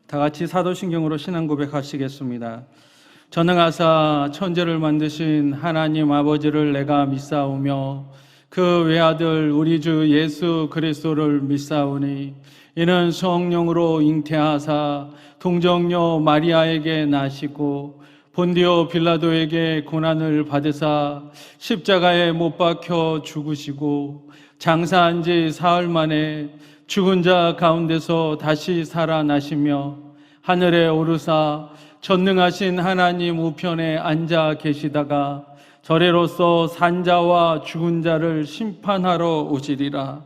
다 같이 사도신경으로 신앙 고백하시겠습니다. 전능하사 천지를 만드신 하나님 아버지를 내가 믿사오며 그 외아들 우리 주 예수 그리스도를 믿사오니 이는 성령으로 잉태하사 동정녀 마리아에게 나시고 본디오 빌라도에게 고난을 받으사 십자가에 못 박혀 죽으시고 장사한 지 사흘 만에 죽은 자 가운데서 다시 살아나시며 하늘에 오르사 전능하신 하나님 우편에 앉아 계시다가 저래로서 산자와 죽은 자를 심판하러 오시리라.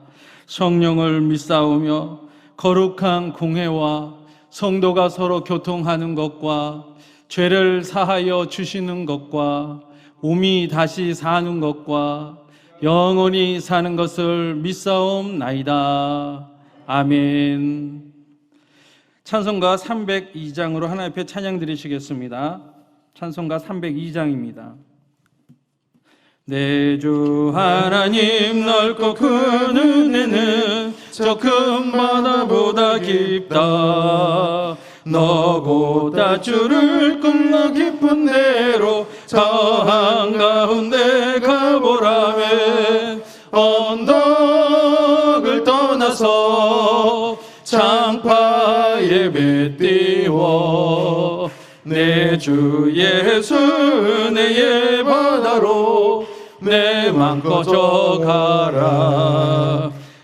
성령을 믿사오며 거룩한 공회와 성도가 서로 교통하는 것과 죄를 사하여 주시는 것과 몸이 다시 사는 것과 영원히 사는 것을 믿사옵나이다. 아멘. 찬송가 302장으로 하나님 앞에 찬양 드리시겠습니다. 찬송가 302장입니다. 내 주 하나님 넓고 큰 은혜는 저 큰 바다보다 깊다. 너보다 주를 끊어 깊은 데로 저 한가운데 가보라매. 언덕을 떠나서 장파 예배 띄워 내 주 예수 은혜의 바다로 내 맘 꺼져가라.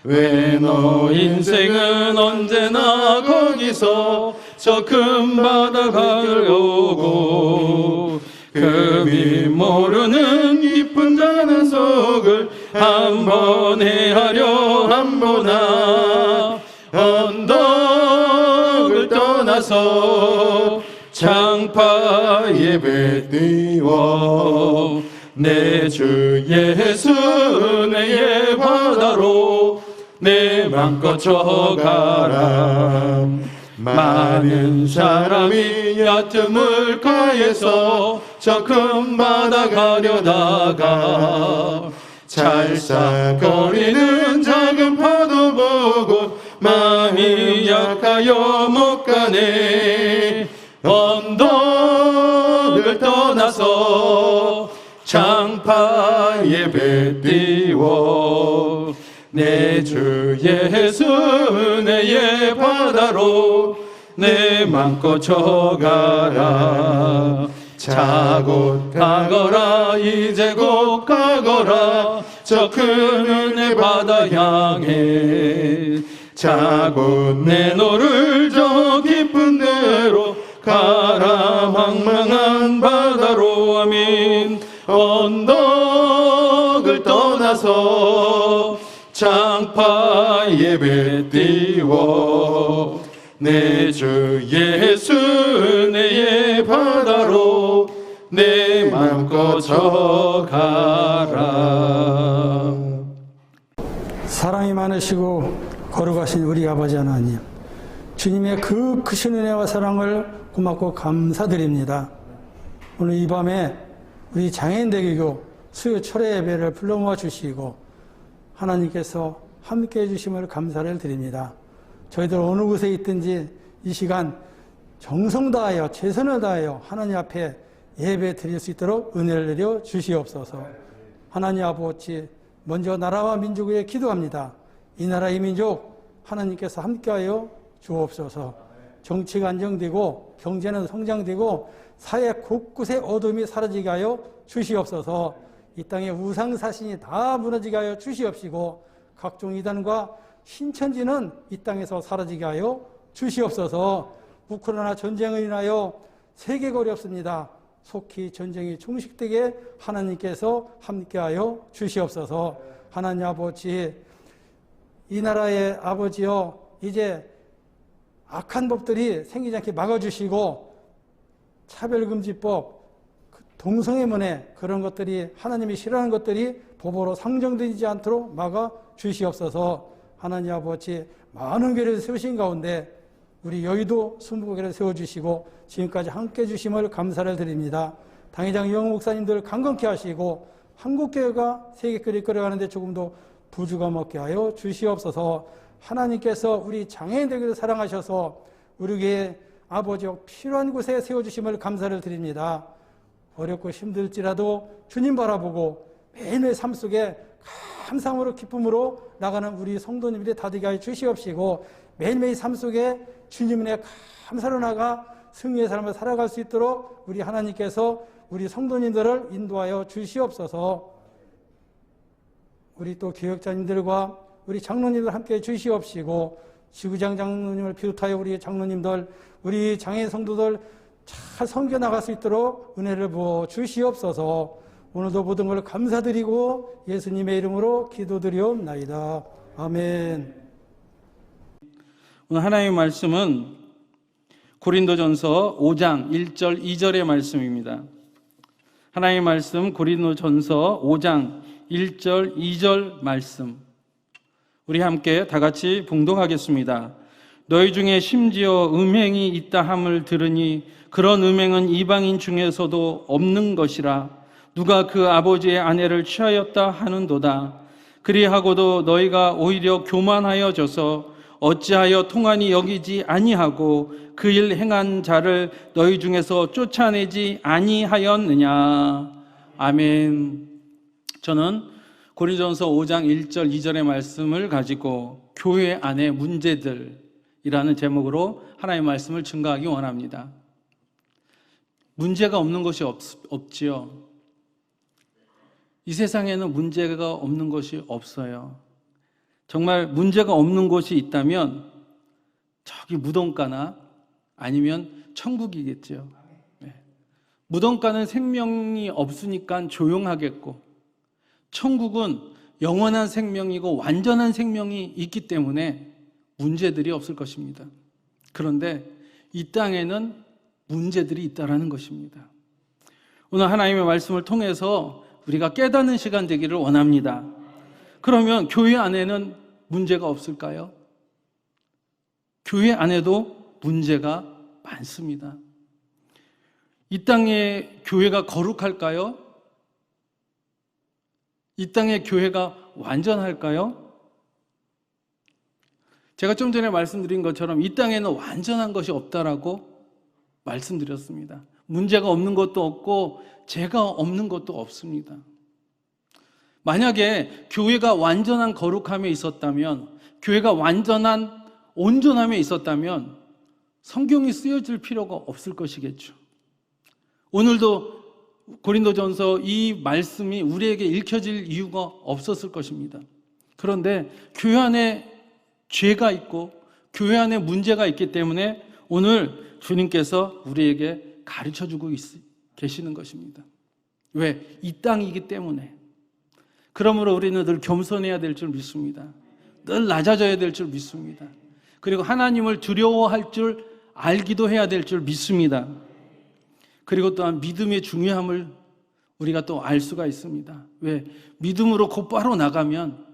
왜 너 인생은 언제나 거기서 저 큰 바다 가려고 금이 모르는 깊은 자난속을 한 번 헤아려 한 번아 언덕을 떠나서 장파 예배 띄워 내 주 예수 은혜의 바다로 내 맘껏 져가라. 많은 사람이 얕은 물가에서 저 큰 바다 가려다가 찰싹거리는 작은 파도 보고 마음이 약하여 못 가네. 언덕을 떠나서 장파 예배 띄워 내 주 예수 은혜의 바다로 내 맘껏 져가라. 자곧 가거라 이제 곧 가거라 저 큰 은혜 바다 향해 자곧 내 노를 저 깊은 데로 가라 황망한 바다로. 아멘. 언덕을 떠나서 장파 예배 띄워 내 주 예수 은혜의 바다로 내 맘껏 져가라. 사랑이 많으시고 거룩하신 우리 아버지 하나님, 주님의 그 크신 은혜와 사랑을 고맙고 감사드립니다. 오늘 이 밤에 우리 장애인대교교 수요 철회 예배를 불러 모아 주시고 하나님께서 함께 해주심을 감사를 드립니다. 저희들 어느 곳에 있든지 이 시간 정성 다하여 최선을 다하여 하나님 앞에 예배 드릴 수 있도록 은혜를 내려 주시옵소서. 하나님 아버지, 먼저 나라와 민족을 위해 기도합니다. 이 나라 이 민족 하나님께서 함께하여 주옵소서. 정치가 안정되고 경제는 성장되고 사회 곳곳에 어둠이 사라지게 하여 주시옵소서. 이 땅의 우상사신이 다 무너지게 하여 주시옵시고 각종 이단과 신천지는 이 땅에서 사라지게 하여 주시옵소서. 우크라이나 전쟁을 인하여 세계가 어렵습니다. 속히 전쟁이 종식되게 하나님께서 함께하여 주시옵소서. 하나님 아버지, 이 나라의 아버지여, 이제 악한 법들이 생기지 않게 막아주시고 차별금지법, 동성애문에 그런 것들이 하나님이 싫어하는 것들이 법으로 상정되지 않도록 막아주시옵소서. 하나님 아버지, 많은 교회를 세우신 가운데 우리 여의도 순복교회를 세워주시고 지금까지 함께 해주심을 감사를 드립니다. 당회장 이영 목사님들 강건케 하시고 한국교회가 세계교회를 이끌어가는데 조금 더 부주감 얻게 하여 주시옵소서. 하나님께서 우리 장애인들에게도 사랑하셔서 우리 교회 아버지와 필요한 곳에 세워주심을 감사를 드립니다. 어렵고 힘들지라도 주님 바라보고 매일매일 삶 속에 감사함으로 기쁨으로 나가는 우리 성도님들이 다되게 하여 주시옵시고 매일매일 삶 속에 주님의 감사로 나가 승리의 삶을 살아갈 수 있도록 우리 하나님께서 우리 성도님들을 인도하여 주시옵소서. 우리 또 교역자님들과 우리 장로님들 함께 주시옵시고 지구장 장로님을 비롯하여 우리 장로님들, 우리 장애 성도들 잘 섬겨 나갈 수 있도록 은혜를 부어 주시옵소서. 오늘도 모든 걸 감사드리고 예수님의 이름으로 기도드리옵나이다. 아멘. 오늘 하나님의 말씀은 고린도전서 5장 1절 2절의 말씀입니다. 하나님의 말씀 고린도전서 5장 1절 2절 말씀, 우리 함께 다 같이 봉독하겠습니다. 너희 중에 심지어 음행이 있다 함을 들으니 그런 음행은 이방인 중에서도 없는 것이라. 누가 그 아버지의 아내를 취하였다 하는도다. 그리하고도 너희가 오히려 교만하여져서 어찌하여 통한이 여기지 아니하고 그 일 행한 자를 너희 중에서 쫓아내지 아니하였느냐. 아멘. 저는 고린도전서 5장 1절 2절의 말씀을 가지고 교회 안의 문제들이라는 제목으로 하나님의 말씀을 증거하기 원합니다. 문제가 없는 것이 없지요. 이 세상에는 문제가 없는 것이 없어요. 정말 문제가 없는 곳이 있다면 저기 무덤가나 아니면 천국이겠죠. 네. 무덤가는 생명이 없으니까 조용하겠고, 천국은 영원한 생명이고 완전한 생명이 있기 때문에 문제들이 없을 것입니다. 그런데 이 땅에는 문제들이 있다라는 것입니다. 오늘 하나님의 말씀을 통해서 우리가 깨닫는 시간 되기를 원합니다. 그러면 교회 안에는 문제가 없을까요? 교회 안에도 문제가 많습니다. 이 땅의 교회가 거룩할까요? 이 땅의 교회가 완전할까요? 제가 좀 전에 말씀드린 것처럼 이 땅에는 완전한 것이 없다라고 말씀드렸습니다. 문제가 없는 것도 없고 죄가 없는 것도 없습니다. 만약에 교회가 완전한 거룩함에 있었다면, 교회가 완전한 온전함에 있었다면 성경이 쓰여질 필요가 없을 것이겠죠. 오늘도 고린도전서 이 말씀이 우리에게 읽혀질 이유가 없었을 것입니다. 그런데 교회 안에 죄가 있고 교회 안에 문제가 있기 때문에 오늘 주님께서 우리에게 가르쳐주고 계시는 것입니다. 왜? 이 땅이기 때문에. 그러므로 우리는 늘 겸손해야 될 줄 믿습니다. 늘 낮아져야 될 줄 믿습니다. 그리고 하나님을 두려워할 줄 알기도 해야 될 줄 믿습니다. 그리고 또한 믿음의 중요함을 우리가 또 알 수가 있습니다. 왜? 믿음으로 곧바로 나가면,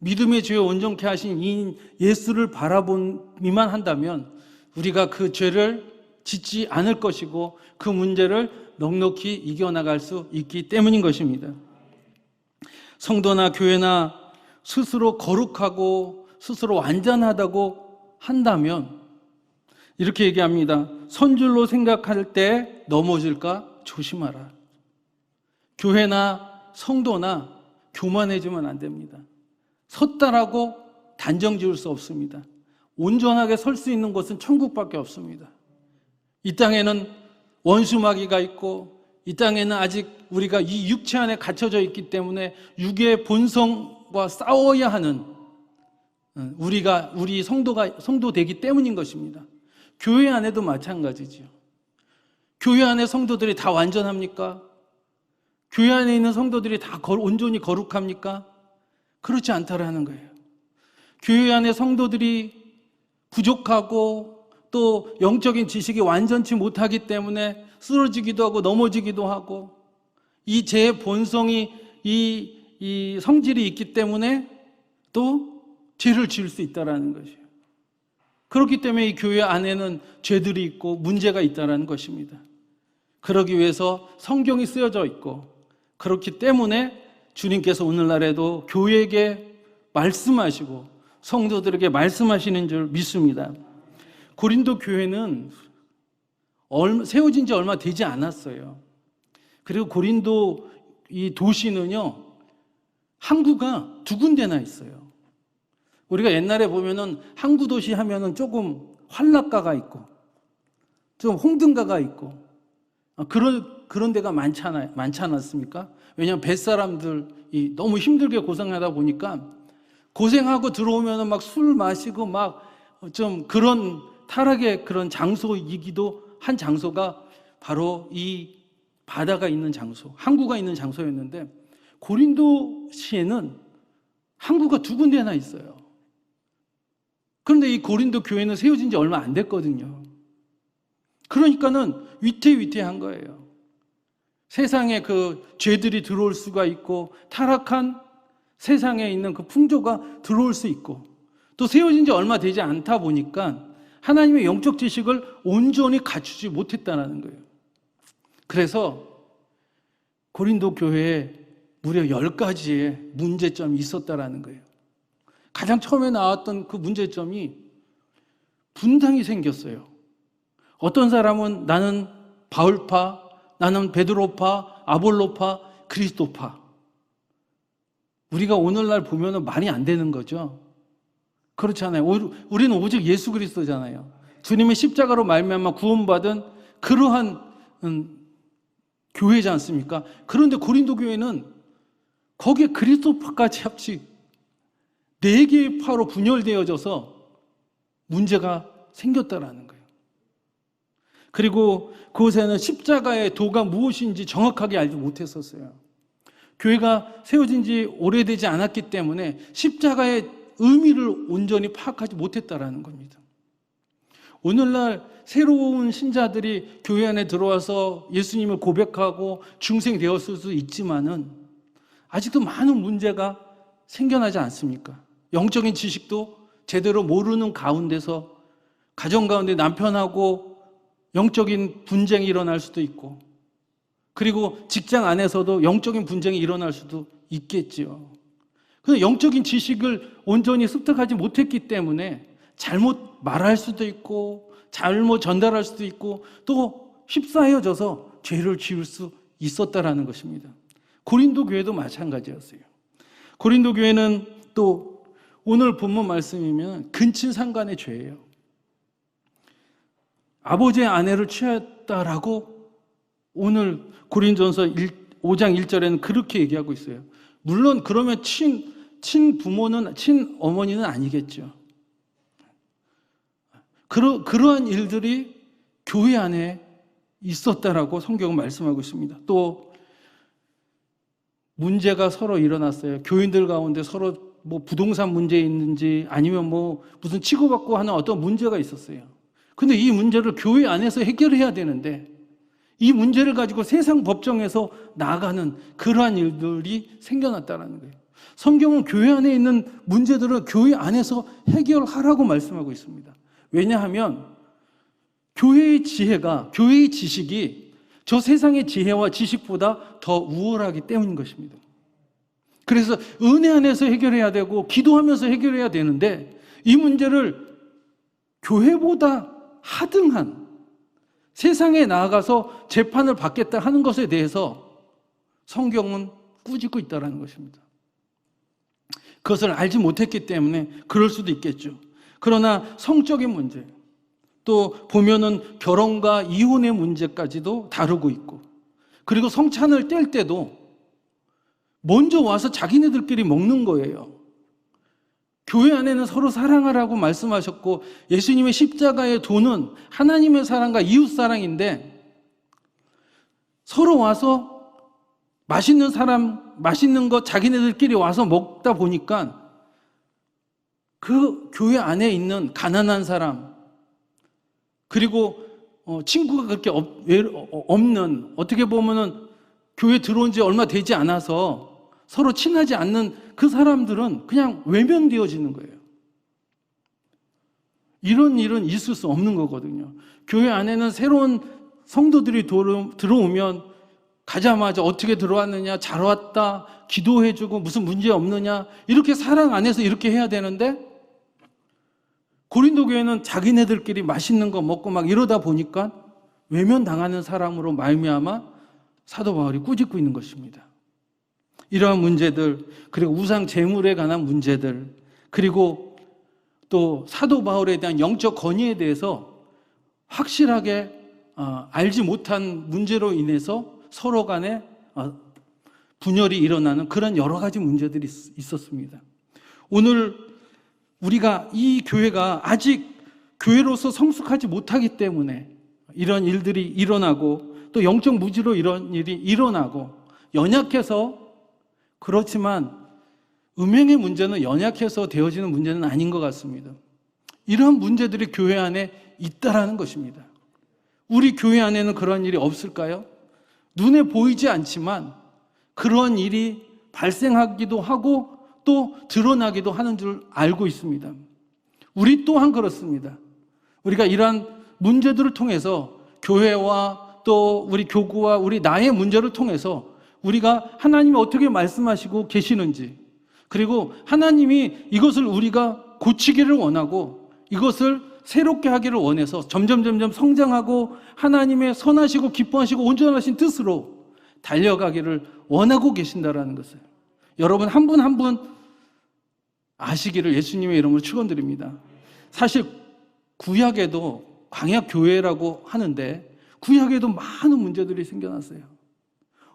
믿음의 죄에 온전케 하신 이 예수를 바라보기만 한다면 우리가 그 죄를 짓지 않을 것이고 그 문제를 넉넉히 이겨나갈 수 있기 때문인 것입니다. 성도나 교회나 스스로 거룩하고 스스로 완전하다고 한다면 이렇게 얘기합니다. 선줄로 생각할 때 넘어질까 조심하라. 교회나 성도나 교만해지면 안 됩니다. 섰다라고 단정 지을 수 없습니다. 온전하게 설 수 있는 곳은 천국밖에 없습니다. 이 땅에는 원수마귀가 있고 이 땅에는 아직 우리가 이 육체 안에 갇혀져 있기 때문에 육의 본성과 싸워야 하는 우리 성도 되기 때문인 것입니다. 교회 안에도 마찬가지지요. 교회 안에 성도들이 다 완전합니까? 교회 안에 있는 성도들이 다 온전히 거룩합니까? 그렇지 않다라는 거예요. 교회 안에 성도들이 부족하고 또 영적인 지식이 완전치 못하기 때문에 쓰러지기도 하고 넘어지기도 하고 이 제 본성이 이 성질이 있기 때문에 또 죄를 지을 수 있다라는 것이에요. 그렇기 때문에 이 교회 안에는 죄들이 있고 문제가 있다라는 것입니다. 그러기 위해서 성경이 쓰여져 있고 그렇기 때문에 주님께서 오늘날에도 교회에게 말씀하시고 성도들에게 말씀하시는 줄 믿습니다. 고린도 교회는 세워진 지 얼마 되지 않았어요. 그리고 고린도 이 도시는요, 항구가 2군데나 있어요. 우리가 옛날에 보면은 항구 도시 하면은 조금 환락가가 있고, 좀 홍등가가 있고, 그런 데가 많지 않았습니까? 왜냐하면 뱃사람들이 너무 힘들게 고생하다 보니까 고생하고 들어오면은 막 술 마시고 막 좀 그런 타락의 그런 장소이기도 한 장소가 바로 이 바다가 있는 장소, 항구가 있는 장소였는데 고린도시에는 항구가 2군데나 있어요. 그런데 이 고린도 교회는 세워진 지 얼마 안 됐거든요. 그러니까는 위태위태한 거예요. 세상에 그 죄들이 들어올 수가 있고 타락한 세상에 있는 그 풍조가 들어올 수 있고 또 세워진 지 얼마 되지 않다 보니까 하나님의 영적 지식을 온전히 갖추지 못했다는 거예요. 그래서 고린도 교회에 무려 10가지의 문제점이 있었다는 거예요. 가장 처음에 나왔던 그 문제점이 분당이 생겼어요. 어떤 사람은 나는 바울파, 나는 베드로파, 아볼로파, 그리스도파. 우리가 오늘날 보면은 말이 안 되는 거죠. 그렇잖아요. 우리는 오직 예수 그리스도잖아요. 주님의 십자가로 말미암아 구원받은 그러한 교회지 않습니까? 그런데 고린도 교회는 거기에 그리스도파까지 합치 4개의 파로 분열되어져서 문제가 생겼다라는 거예요. 그리고 그곳에는 십자가의 도가 무엇인지 정확하게 알지 못했었어요. 교회가 세워진 지 오래되지 않았기 때문에 십자가의 의미를 온전히 파악하지 못했다라는 겁니다. 오늘날 새로운 신자들이 교회 안에 들어와서 예수님을 고백하고 중생되었을 수 있지만은 아직도 많은 문제가 생겨나지 않습니까? 영적인 지식도 제대로 모르는 가운데서 가정 가운데 남편하고 영적인 분쟁이 일어날 수도 있고, 그리고 직장 안에서도 영적인 분쟁이 일어날 수도 있겠지요. 그런데 영적인 지식을 온전히 습득하지 못했기 때문에 잘못 말할 수도 있고 잘못 전달할 수도 있고 또 휩싸여져서 죄를 지을 수 있었다라는 것입니다. 고린도 교회도 마찬가지였어요. 고린도 교회는 또 오늘 본문 말씀이면 근친상간의 죄예요. 아버지의 아내를 취했다라고 오늘 고린전서 5장 1절에는 그렇게 얘기하고 있어요. 물론 그러면 친부모는, 친어머니는 아니겠죠. 그러한 일들이 교회 안에 있었다라고 성경은 말씀하고 있습니다. 또 문제가 서로 일어났어요. 교인들 가운데 서로 뭐 부동산 문제 있는지 아니면 뭐 무슨 치고받고 하는 어떤 문제가 있었어요. 근데 이 문제를 교회 안에서 해결해야 되는데 이 문제를 가지고 세상 법정에서 나아가는 그러한 일들이 생겨났다는 거예요. 성경은 교회 안에 있는 문제들을 교회 안에서 해결하라고 말씀하고 있습니다. 왜냐하면 교회의 지혜가, 교회의 지식이 저 세상의 지혜와 지식보다 더 우월하기 때문인 것입니다. 그래서 은혜 안에서 해결해야 되고 기도하면서 해결해야 되는데 이 문제를 교회보다 하등한 세상에 나아가서 재판을 받겠다 하는 것에 대해서 성경은 꾸짖고 있다는 것입니다. 그것을 알지 못했기 때문에 그럴 수도 있겠죠. 그러나 성적인 문제, 또 보면은 결혼과 이혼의 문제까지도 다루고 있고, 그리고 성찬을 뗄 때도 먼저 와서 자기네들끼리 먹는 거예요. 교회 안에는 서로 사랑하라고 말씀하셨고 예수님의 십자가의 도는 하나님의 사랑과 이웃 사랑인데 서로 와서 맛있는 거 자기네들끼리 와서 먹다 보니까 그 교회 안에 있는 가난한 사람, 그리고 친구가 그렇게 없는, 어떻게 보면은 교회 들어온 지 얼마 되지 않아서 서로 친하지 않는 그 사람들은 그냥 외면되어지는 거예요. 이런 일은 있을 수 없는 거거든요. 교회 안에는 새로운 성도들이 들어오면 가자마자 어떻게 들어왔느냐, 잘 왔다, 기도해주고 무슨 문제 없느냐, 이렇게 사랑 안에서 이렇게 해야 되는데 고린도 교회는 자기네들끼리 맛있는 거 먹고 막 이러다 보니까 외면당하는 사람으로 말미암아 사도 바울이 꾸짖고 있는 것입니다. 이러한 문제들, 그리고 우상 제물에 관한 문제들, 그리고 또 사도 바울에 대한 영적 건의에 대해서 확실하게 알지 못한 문제로 인해서 서로 간에 분열이 일어나는 그런 여러 가지 문제들이 있었습니다. 오늘 우리가 이 교회가 아직 교회로서 성숙하지 못하기 때문에 이런 일들이 일어나고 또 영적 무지로 이런 일이 일어나고 연약해서, 그렇지만 음행의 문제는 연약해서 되어지는 문제는 아닌 것 같습니다. 이런 문제들이 교회 안에 있다라는 것입니다. 우리 교회 안에는 그런 일이 없을까요? 눈에 보이지 않지만 그런 일이 발생하기도 하고 또 드러나기도 하는 줄 알고 있습니다. 우리 또한 그렇습니다. 우리가 이러한 문제들을 통해서 교회와 또 우리 교구와 우리 나의 문제를 통해서 우리가 하나님이 어떻게 말씀하시고 계시는지, 그리고 하나님이 이것을 우리가 고치기를 원하고 이것을 새롭게 하기를 원해서 점점 성장하고 하나님의 선하시고 기뻐하시고 온전하신 뜻으로 달려가기를 원하고 계신다라는 것을, 여러분 한 분 한 분 아시기를 예수님의 이름으로 축원드립니다. 사실 구약에도 광야 교회라고 하는데 구약에도 많은 문제들이 생겨났어요.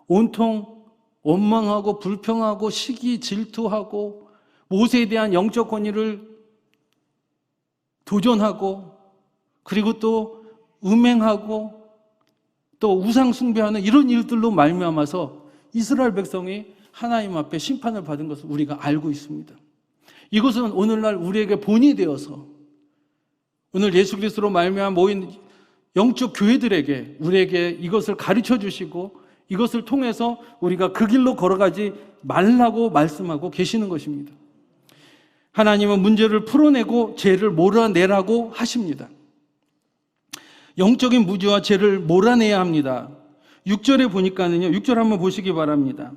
온통 원망하고 불평하고 시기 질투하고 모세에 대한 영적 권위를 도전하고 그리고 또 음행하고 또 우상 숭배하는 이런 일들로 말미암아서 이스라엘 백성이 하나님 앞에 심판을 받은 것을 우리가 알고 있습니다. 이것은 오늘날 우리에게 본이 되어서 오늘 예수 그리스도로 말미암아 모인 영적 교회들에게 우리에게 이것을 가르쳐 주시고 이것을 통해서 우리가 그 길로 걸어가지 말라고 말씀하고 계시는 것입니다. 하나님은 문제를 풀어내고 죄를 몰아내라고 하십니다. 영적인 무지와 죄를 몰아내야 합니다. 6절에 보니까는요, 6절 한번 보시기 바랍니다.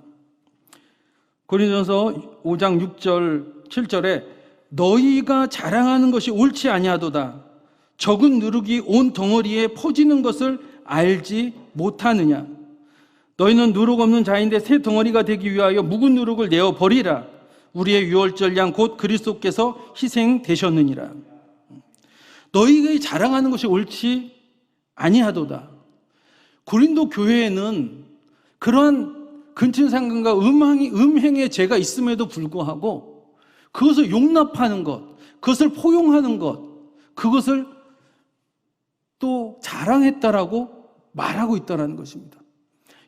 고린도전서 5장 6절 7절에 너희가 자랑하는 것이 옳지 아니하도다. 적은 누룩이 온 덩어리에 퍼지는 것을 알지 못하느냐. 너희는 누룩 없는 자인데 새 덩어리가 되기 위하여 묵은 누룩을 내어 버리라. 우리의 유월절 양 곧 그리스도께서 희생되셨느니라. 너희가 자랑하는 것이 옳지 아니하도다. 고린도 교회에는 그러한 근친상간과 음행의 죄가 있음에도 불구하고 그것을 용납하는 것, 그것을 포용하는 것, 그것을 또 자랑했다라고 말하고 있다는 것입니다.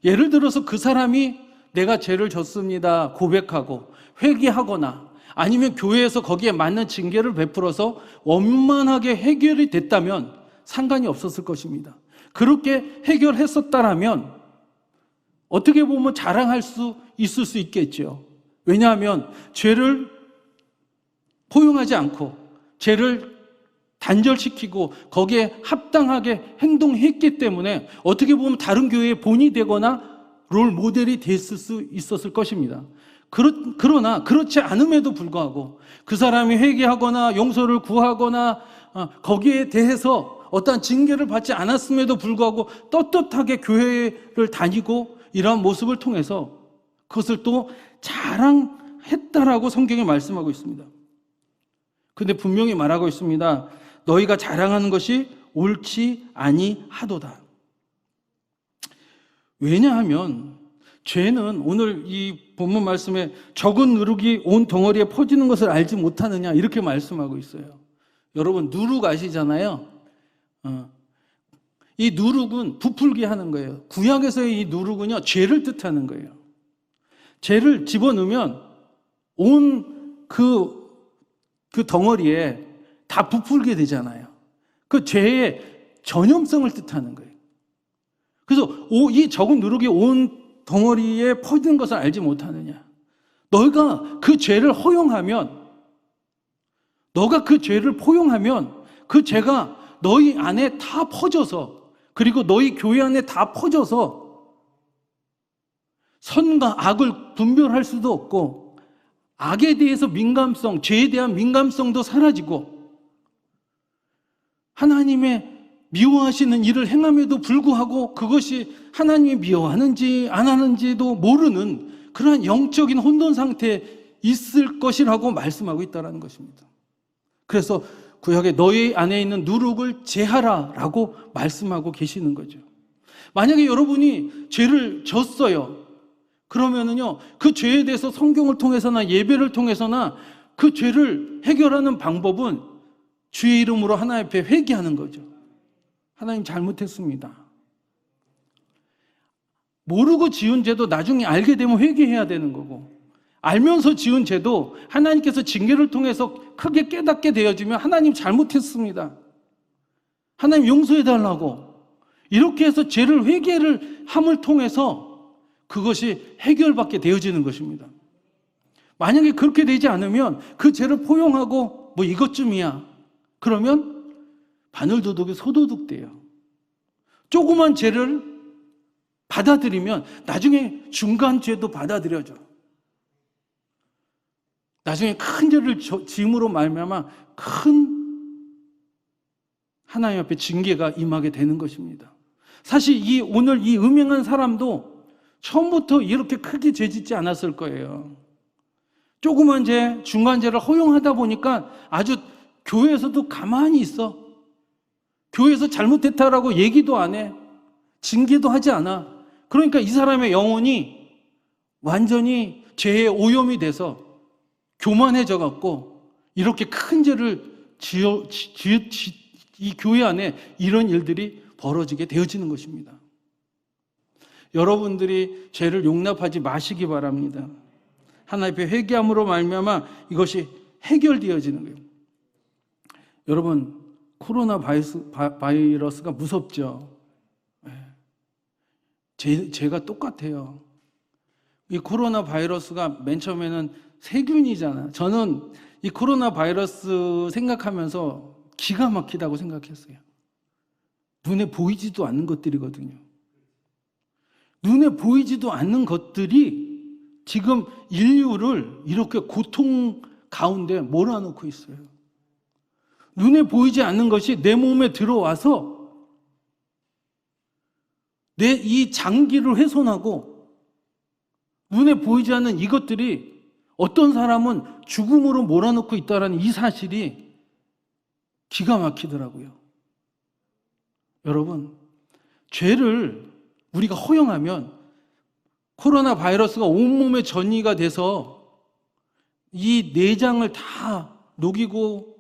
예를 들어서 그 사람이 내가 죄를 졌습니다 고백하고 회개하거나 아니면 교회에서 거기에 맞는 징계를 베풀어서 원만하게 해결이 됐다면 상관이 없었을 것입니다. 그렇게 해결했었다라면 어떻게 보면 자랑할 수 있을 수 있겠죠. 왜냐하면 죄를 포용하지 않고 죄를 단절시키고 거기에 합당하게 행동했기 때문에 어떻게 보면 다른 교회의 본이 되거나 롤 모델이 됐을 수 있었을 것입니다. 그러나 그렇지 않음에도 불구하고 그 사람이 회개하거나 용서를 구하거나 거기에 대해서 어떠한 징계를 받지 않았음에도 불구하고 떳떳하게 교회를 다니고 이러한 모습을 통해서 그것을 또 자랑했다라고 성경이 말씀하고 있습니다. 근데 분명히 말하고 있습니다. 너희가 자랑하는 것이 옳지 아니하도다. 왜냐하면 죄는 오늘 이 본문 말씀에 적은 누룩이 온 덩어리에 퍼지는 것을 알지 못하느냐 이렇게 말씀하고 있어요. 여러분 누룩 아시잖아요. 이 누룩은 부풀게 하는 거예요. 구약에서의 이 누룩은요 죄를 뜻하는 거예요. 죄를 집어넣으면 온 그 덩어리에 다 부풀게 되잖아요. 그 죄의 전염성을 뜻하는 거예요. 그래서 이 적은 누룩이 온 덩어리에 퍼지는 것을 알지 못하느냐. 너가 그 죄를 허용하면, 너가 그 죄를 포용하면 그 죄가 너희 안에 다 퍼져서, 그리고 너희 교회 안에 다 퍼져서 선과 악을 분별할 수도 없고 악에 대해서 민감성, 죄에 대한 민감성도 사라지고 하나님의 미워하시는 일을 행함에도 불구하고 그것이 하나님이 미워하는지 안 하는지도 모르는 그러한 영적인 혼돈 상태에 있을 것이라고 말씀하고 있다는 것입니다. 그래서 구약에 너희 안에 있는 누룩을 제하라라고 말씀하고 계시는 거죠. 만약에 여러분이 죄를 졌어요. 그러면은요, 그 죄에 대해서 성경을 통해서나 예배를 통해서나 그 죄를 해결하는 방법은 주의 이름으로 하나님 앞에 회개하는 거죠. 하나님 잘못했습니다. 모르고 지은 죄도 나중에 알게 되면 회개해야 되는 거고, 알면서 지은 죄도 하나님께서 징계를 통해서 크게 깨닫게 되어지면 하나님 잘못했습니다. 하나님 용서해달라고 이렇게 해서 죄를 회개를 함을 통해서 그것이 해결받게 되어지는 것입니다. 만약에 그렇게 되지 않으면 그 죄를 포용하고 뭐 이것쯤이야 그러면 바늘도둑이 소도둑 돼요. 조그만 죄를 받아들이면 나중에 중간 죄도 받아들여져. 나중에 큰 죄를 짐으로 말미암아 큰 하나님 앞에 징계가 임하게 되는 것입니다. 사실 오늘 이 음행한 사람도 처음부터 이렇게 크게 죄짓지 않았을 거예요. 조그만 죄, 중간 죄를 허용하다 보니까 아주 교회에서도 가만히 있어. 교회에서 잘못했다라고 얘기도 안 해. 징계도 하지 않아. 그러니까 이 사람의 영혼이 완전히 죄의 오염이 돼서 교만해져 갖고 이렇게 큰 죄를 이 교회 안에 이런 일들이 벌어지게 되어지는 것입니다. 여러분들이 죄를 용납하지 마시기 바랍니다. 하나님 앞에 회개함으로 말미암아 이것이 해결되어지는 거예요. 여러분, 코로나 바이러스가 무섭죠. 죄가 똑같아요. 이 코로나 바이러스가 맨 처음에는 세균이잖아요. 저는 이 코로나 바이러스 생각하면서 기가 막히다고 생각했어요. 눈에 보이지도 않는 것들이거든요. 눈에 보이지도 않는 것들이 지금 인류를 이렇게 고통 가운데 몰아넣고 있어요. 눈에 보이지 않는 것이 내 몸에 들어와서 내 이 장기를 훼손하고 눈에 보이지 않는 이것들이 어떤 사람은 죽음으로 몰아넣고 있다는 이 사실이 기가 막히더라고요. 여러분, 죄를 우리가 허용하면 코로나 바이러스가 온몸에 전이가 돼서 이 내장을 다 녹이고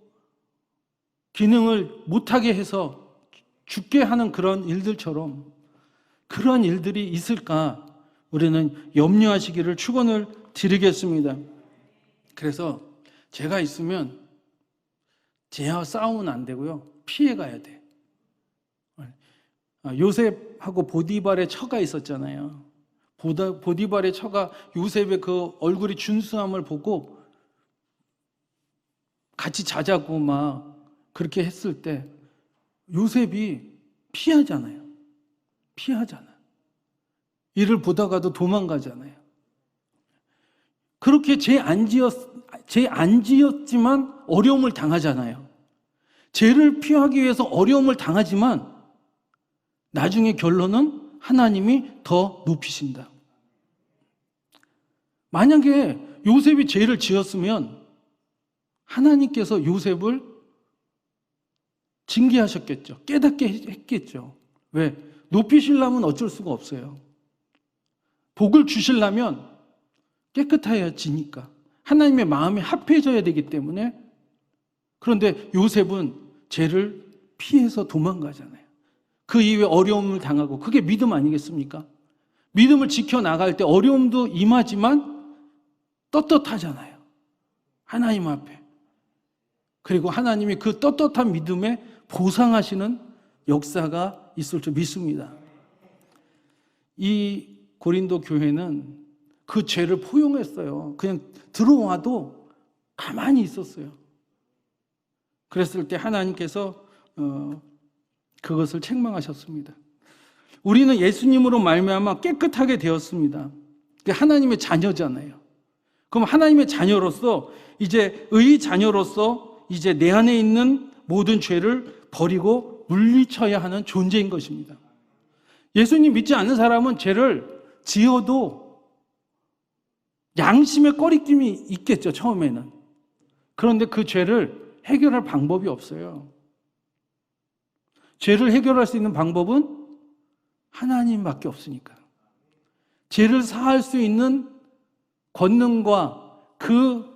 기능을 못하게 해서 죽게 하는 그런 일들처럼 그런 일들이 있을까 우리는 염려하시기를 축원을 드리겠습니다. 그래서 죄가 있으면 죄와 싸우면 안 되고요. 피해 가야 돼. 요셉하고 보디발의 처가 있었잖아요. 보디발의 처가 요셉의 그 얼굴이 준수함을 보고 같이 자자고 막 그렇게 했을 때 요셉이 피하잖아요. 이를 보다가도 도망가잖아요. 그렇게 죄 안 지었지만 어려움을 당하잖아요. 죄를 피하기 위해서 어려움을 당하지만 나중에 결론은 하나님이 더 높이신다. 만약에 요셉이 죄를 지었으면 하나님께서 요셉을 징계하셨겠죠. 깨닫게 했겠죠. 왜? 높이시려면 어쩔 수가 없어요. 복을 주시려면 깨끗해지니까. 하나님의 마음이 합해져야 되기 때문에. 그런데 요셉은 죄를 피해서 도망가잖아요. 그 이후에 어려움을 당하고 그게 믿음 아니겠습니까? 믿음을 지켜나갈 때 어려움도 임하지만 떳떳하잖아요. 하나님 앞에. 그리고 하나님이 그 떳떳한 믿음에 보상하시는 역사가 있을 줄 믿습니다. 이 고린도 교회는 그 죄를 포용했어요. 그냥 들어와도 가만히 있었어요. 그랬을 때 하나님께서 그것을 책망하셨습니다. 우리는 예수님으로 말미암아 깨끗하게 되었습니다. 하나님의 자녀잖아요. 그럼 하나님의 자녀로서 이제 의 자녀로서 이제 내 안에 있는 모든 죄를 버리고 물리쳐야 하는 존재인 것입니다. 예수님 믿지 않는 사람은 죄를 지어도 양심의 꺼리낌이 있겠죠, 처음에는. 그런데 그 죄를 해결할 방법이 없어요. 죄를 해결할 수 있는 방법은 하나님밖에 없으니까. 죄를 사할 수 있는 권능과 그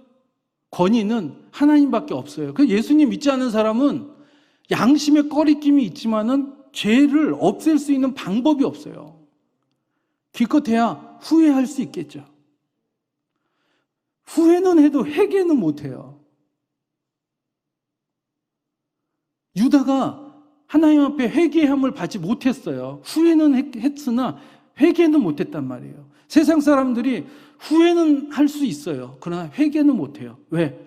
권위는 하나님밖에 없어요. 그래서 예수님 믿지 않는 사람은 양심의 꺼리낌이 있지만은 죄를 없앨 수 있는 방법이 없어요. 기껏해야 후회할 수 있겠죠. 후회는 해도 회개는 못해요. 유다가 하나님 앞에 회개함을 받지 못했어요. 후회는 했으나 회개는 못했단 말이에요. 세상 사람들이 후회는 할 수 있어요. 그러나 회개는 못해요. 왜?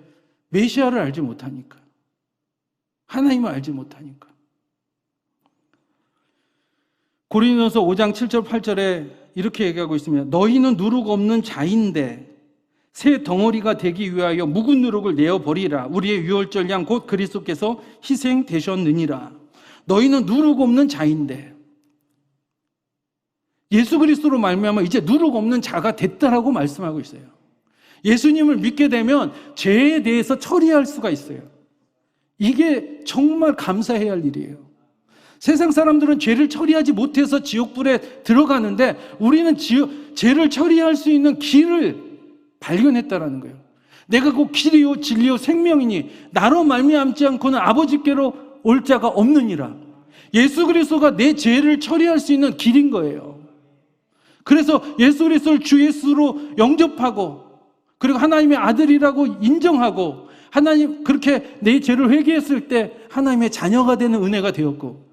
메시아를 알지 못하니까. 하나님을 알지 못하니까. 고린도서 5장 7절 8절에 이렇게 얘기하고 있습니다. 너희는 누룩 없는 자인데 새 덩어리가 되기 위하여 묵은 누룩을 내어버리라. 우리의 유월절 양 곧 그리스도께서 희생되셨느니라. 너희는 누룩 없는 자인데 예수 그리스도로 말미암아 이제 누룩 없는 자가 됐다라고 말씀하고 있어요. 예수님을 믿게 되면 죄에 대해서 처리할 수가 있어요. 이게 정말 감사해야 할 일이에요. 세상 사람들은 죄를 처리하지 못해서 지옥불에 들어가는데 우리는 죄를 처리할 수 있는 길을 발견했다라는 거예요. 내가 곧 길이요 진리요 생명이니 나로 말미암지 않고는 아버지께로 올 자가 없느니라. 예수 그리스도가 내 죄를 처리할 수 있는 길인 거예요. 그래서 예수 그리스도를 주 예수로 영접하고 그리고 하나님의 아들이라고 인정하고 하나님 그렇게 내 죄를 회개했을 때 하나님의 자녀가 되는 은혜가 되었고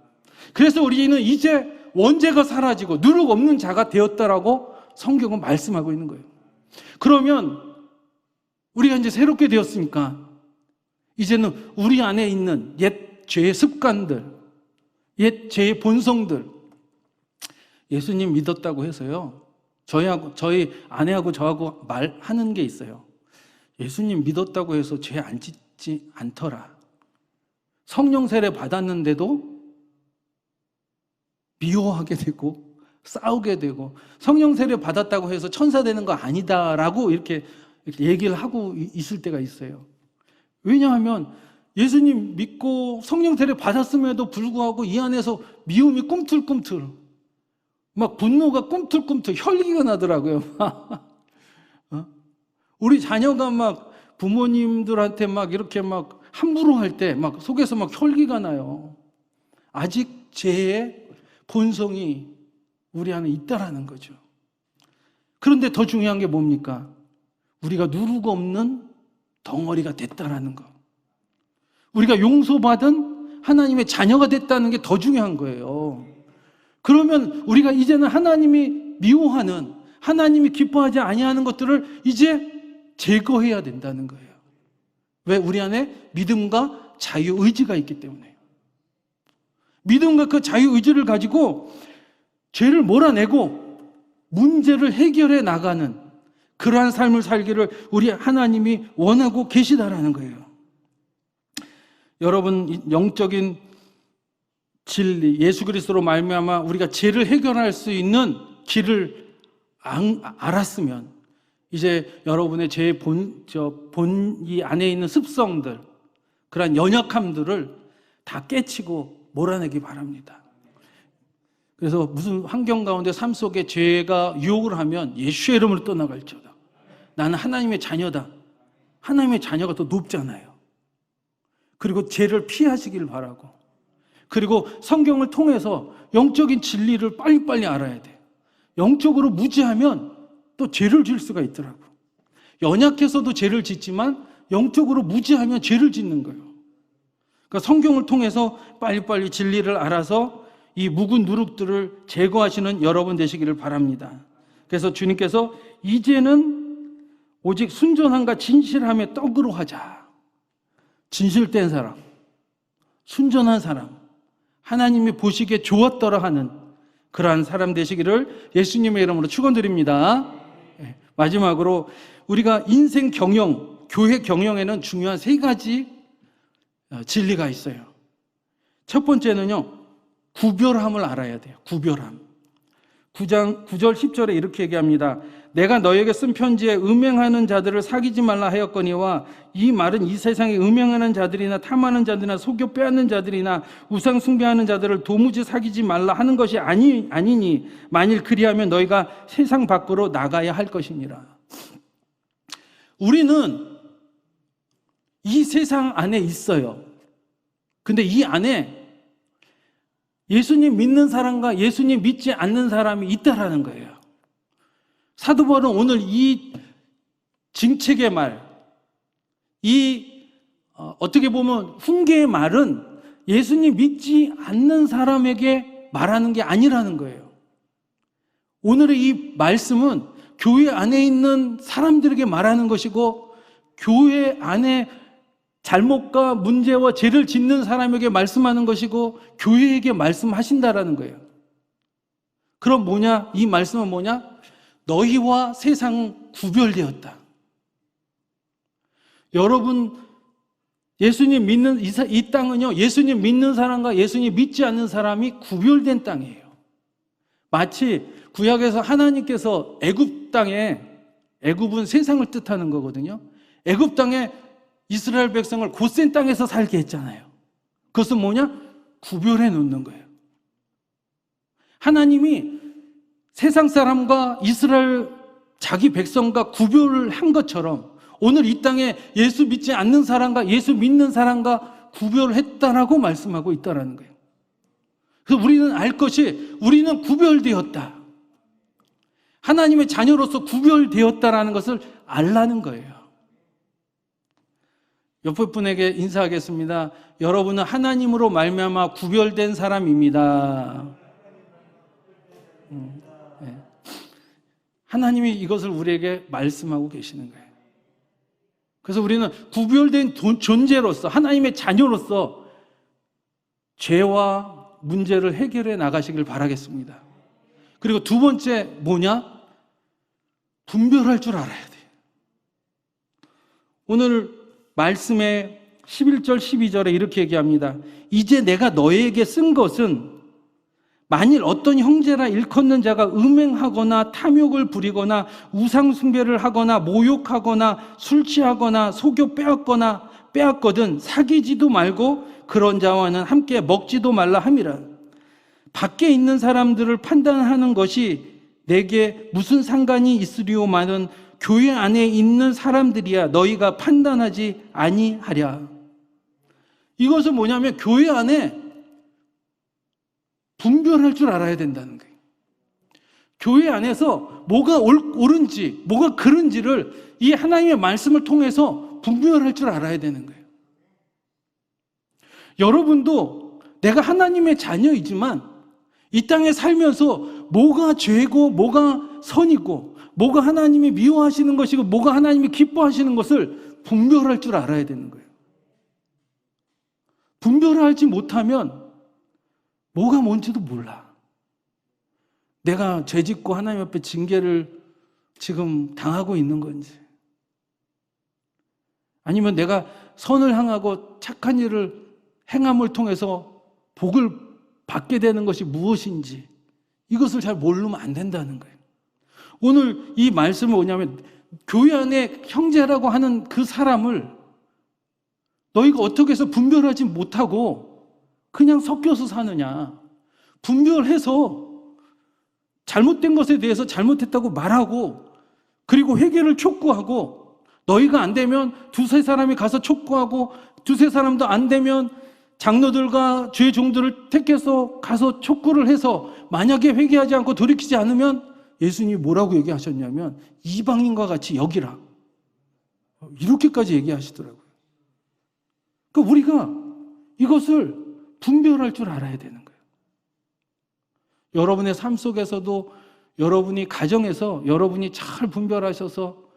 그래서 우리는 이제 원죄가 사라지고 누룩 없는 자가 되었다라고 성경은 말씀하고 있는 거예요. 그러면 우리가 이제 새롭게 되었으니까 이제는 우리 안에 있는 옛 죄의 습관들, 옛 죄의 본성들 예수님 믿었다고 해서요. 저희 아내하고 저하고 말하는 게 있어요. 예수님 믿었다고 해서 죄 안 짓지 않더라. 성령 세례 받았는데도 미워하게 되고 싸우게 되고 성령 세례 받았다고 해서 천사 되는 거 아니다라고 이렇게 얘기를 하고 있을 때가 있어요. 왜냐하면 예수님 믿고 성령 세례 받았음에도 불구하고 이 안에서 미움이 꿈틀꿈틀 막 분노가 꿈틀꿈틀 혈기가 나더라고요. 우리 자녀가 막 부모님들한테 막 이렇게 막 함부로 할 때 막 속에서 막 혈기가 나요. 아직 죄의 본성이 우리 안에 있다라는 거죠. 그런데 더 중요한 게 뭡니까? 우리가 누르고 없는 덩어리가 됐다라는 거. 우리가 용서받은 하나님의 자녀가 됐다는 게 더 중요한 거예요. 그러면 우리가 이제는 하나님이 미워하는 하나님이 기뻐하지 아니하는 것들을 이제 제거해야 된다는 거예요. 왜? 우리 안에 믿음과 자유의지가 있기 때문에요. 믿음과 그 자유의지를 가지고 죄를 몰아내고 문제를 해결해 나가는 그러한 삶을 살기를 우리 하나님이 원하고 계시다라는 거예요. 여러분, 영적인 진리, 예수 그리스도로 말미암아 우리가 죄를 해결할 수 있는 길을 알았으면 이제 여러분의 죄의 이 안에 있는 습성들, 그러한 연약함들을 다 깨치고 몰아내기 바랍니다. 그래서 무슨 환경 가운데 삶 속에 죄가 유혹을 하면 예수의 이름으로 떠나갈지어다. 나는 하나님의 자녀다. 하나님의 자녀가 더 높잖아요. 그리고 죄를 피하시길 바라고. 그리고 성경을 통해서 영적인 진리를 빨리빨리 알아야 돼요. 영적으로 무지하면 또 죄를 지을 수가 있더라고. 연약해서도 죄를 짓지만 영적으로 무지하면 죄를 짓는 거예요. 그러니까 성경을 통해서 빨리빨리 진리를 알아서 이 묵은 누룩들을 제거하시는 여러분 되시기를 바랍니다. 그래서 주님께서 이제는 오직 순전함과 진실함의 떡으로 하자. 진실된 사람, 순전한 사람, 하나님이 보시기에 좋았더라 하는 그러한 사람 되시기를 예수님의 이름으로 축원드립니다. 마지막으로 우리가 인생 경영, 교회 경영에는 중요한 3가지 진리가 있어요. 첫 번째는요, 구별함을 알아야 돼요. 구별함. 9장 9절 10절에 이렇게 얘기합니다. 내가 너에게 쓴 편지에 음행하는 자들을 사귀지 말라 하였거니와 이 말은 이 세상에 음행하는 자들이나 탐하는 자들이나 속여 빼앗는 자들이나 우상 숭배하는 자들을 도무지 사귀지 말라 하는 것이 아니니 만일 그리하면 너희가 세상 밖으로 나가야 할 것이니라. 우리는 이 세상 안에 있어요. 근데 이 안에 예수님 믿는 사람과 예수님 믿지 않는 사람이 있다라는 거예요. 사도 바울은 오늘 이 징책의 말, 어떻게 보면 훈계의 말은 예수님 믿지 않는 사람에게 말하는 게 아니라는 거예요. 오늘의 이 말씀은 교회 안에 있는 사람들에게 말하는 것이고 교회 안에 잘못과 문제와 죄를 짓는 사람에게 말씀하는 것이고 교회에게 말씀하신다라는 거예요. 그럼 뭐냐? 이 말씀은 뭐냐? 너희와 세상은 구별되었다. 여러분, 예수님 믿는 이 땅은요, 예수님 믿는 사람과 예수님 믿지 않는 사람이 구별된 땅이에요. 마치 구약에서 하나님께서 애굽 땅에 애굽은 세상을 뜻하는 거거든요. 애굽 땅에 이스라엘 백성을 고센 땅에서 살게 했잖아요. 그것은 뭐냐? 구별해 놓는 거예요. 하나님이 세상 사람과 이스라엘 자기 백성과 구별을 한 것처럼 오늘 이 땅에 예수 믿지 않는 사람과 예수 믿는 사람과 구별했다라고 말씀하고 있다라는 거예요. 그래서 우리는 알 것이 우리는 구별되었다. 하나님의 자녀로서 구별되었다라는 것을 알라는 거예요. 옆에 분에게 인사하겠습니다. 여러분은 하나님으로 말미암아 구별된 사람입니다. 네. 하나님이 이것을 우리에게 말씀하고 계시는 거예요. 그래서 우리는 구별된 존재로서 하나님의 자녀로서 죄와 문제를 해결해 나가시길 바라겠습니다. 그리고 두 번째 뭐냐? 분별할 줄 알아야 돼요. 오늘 말씀의 11절 12절에 이렇게 얘기합니다. 이제 내가 너에게 쓴 것은 만일 어떤 형제라 일컫는 자가 음행하거나 탐욕을 부리거나 우상 숭배를 하거나 모욕하거나 술 취하거나 속여 빼앗거든 사귀지도 말고 그런 자와는 함께 먹지도 말라 함이라. 밖에 있는 사람들을 판단하는 것이 내게 무슨 상관이 있으리오마는 교회 안에 있는 사람들이야 너희가 판단하지 아니하랴. 이것은 뭐냐면 교회 안에 분별할 줄 알아야 된다는 거예요. 교회 안에서 뭐가 옳은지 뭐가 그른지를 이 하나님의 말씀을 통해서 분별할 줄 알아야 되는 거예요. 여러분도 내가 하나님의 자녀이지만 이 땅에 살면서 뭐가 죄고 뭐가 선이고 뭐가 하나님이 미워하시는 것이고 뭐가 하나님이 기뻐하시는 것을 분별할 줄 알아야 되는 거예요. 분별을 하지 못하면 뭐가 뭔지도 몰라. 내가 죄짓고 하나님 앞에 징계를 지금 당하고 있는 건지 아니면 내가 선을 향하고 착한 일을 행함을 통해서 복을 받게 되는 것이 무엇인지 이것을 잘 모르면 안 된다는 거예요. 오늘 이 말씀은 뭐냐면 교회 안에 형제라고 하는 그 사람을 너희가 어떻게 해서 분별하지 못하고 그냥 섞여서 사느냐. 분별해서 잘못된 것에 대해서 잘못했다고 말하고 그리고 회개를 촉구하고 너희가 안 되면 두세 사람이 가서 촉구하고 두세 사람도 안 되면 장로들과 주의 종들을 택해서 가서 촉구를 해서 만약에 회개하지 않고 돌이키지 않으면 예수님이 뭐라고 얘기하셨냐면 이방인과 같이 여기라. 이렇게까지 얘기하시더라고요. 그러니까 우리가 이것을 분별할 줄 알아야 되는 거예요. 여러분의 삶 속에서도 여러분이 가정에서 여러분이 잘 분별하셔서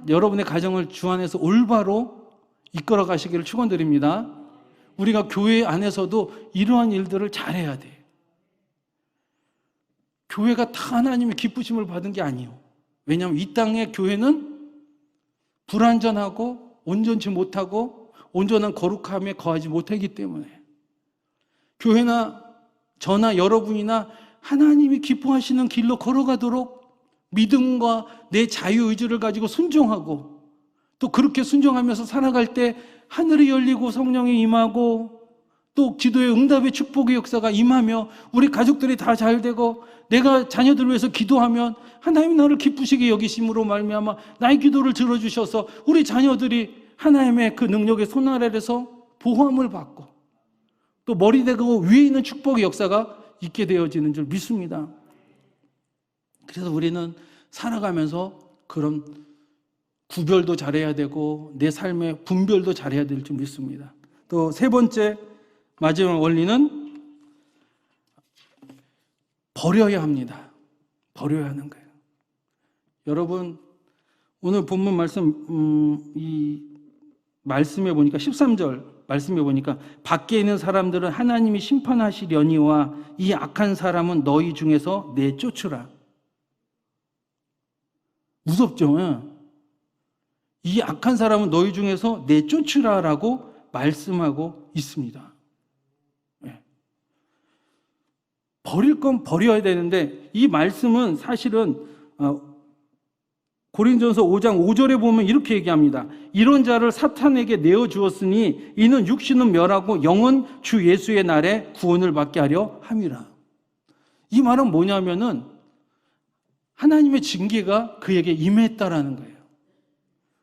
여러분의 가정을 주 안에서 올바로 이끌어 가시기를 축원드립니다. 우리가 교회 안에서도 이러한 일들을 잘해야 돼요. 교회가 다 하나님의 기쁘심을 받은 게 아니에요. 왜냐하면 이 땅의 교회는 불완전하고 온전치 못하고 온전한 거룩함에 거하지 못하기 때문에 교회나 저나 여러분이나 하나님이 기뻐하시는 길로 걸어가도록 믿음과 내 자유의지를 가지고 순종하고 또 그렇게 순종하면서 살아갈 때 하늘이 열리고 성령이 임하고 또 기도의 응답의 축복의 역사가 임하며 우리 가족들이 다 잘되고 내가 자녀들을 위해서 기도하면 하나님이 나를 기쁘시게 여기심으로 말미암아 나의 기도를 들어주셔서 우리 자녀들이 하나님의 그 능력의 손 아래에서 보호함을 받고 또 머리 대고 위에 있는 축복의 역사가 있게 되어지는 줄 믿습니다. 그래서 우리는 살아가면서 그런 구별도 잘해야 되고 내 삶의 분별도 잘해야 될 줄 믿습니다. 또 세 번째 마지막 원리는 버려야 합니다. 버려야 하는 거예요. 여러분 오늘 본문 말씀 이 말씀에 보니까 13절 말씀에 보니까 밖에 있는 사람들은 하나님이 심판하시려니와 이 악한 사람은 너희 중에서 내쫓으라. 무섭죠? 이 악한 사람은 너희 중에서 내쫓으라라고 말씀하고 있습니다. 버릴 건 버려야 되는데 이 말씀은 사실은 고린도전서 5장 5절에 보면 이렇게 얘기합니다. 이런 자를 사탄에게 내어주었으니 이는 육신은 멸하고 영은 주 예수의 날에 구원을 받게 하려 함이라. 이 말은 뭐냐면은 하나님의 징계가 그에게 임했다라는 거예요.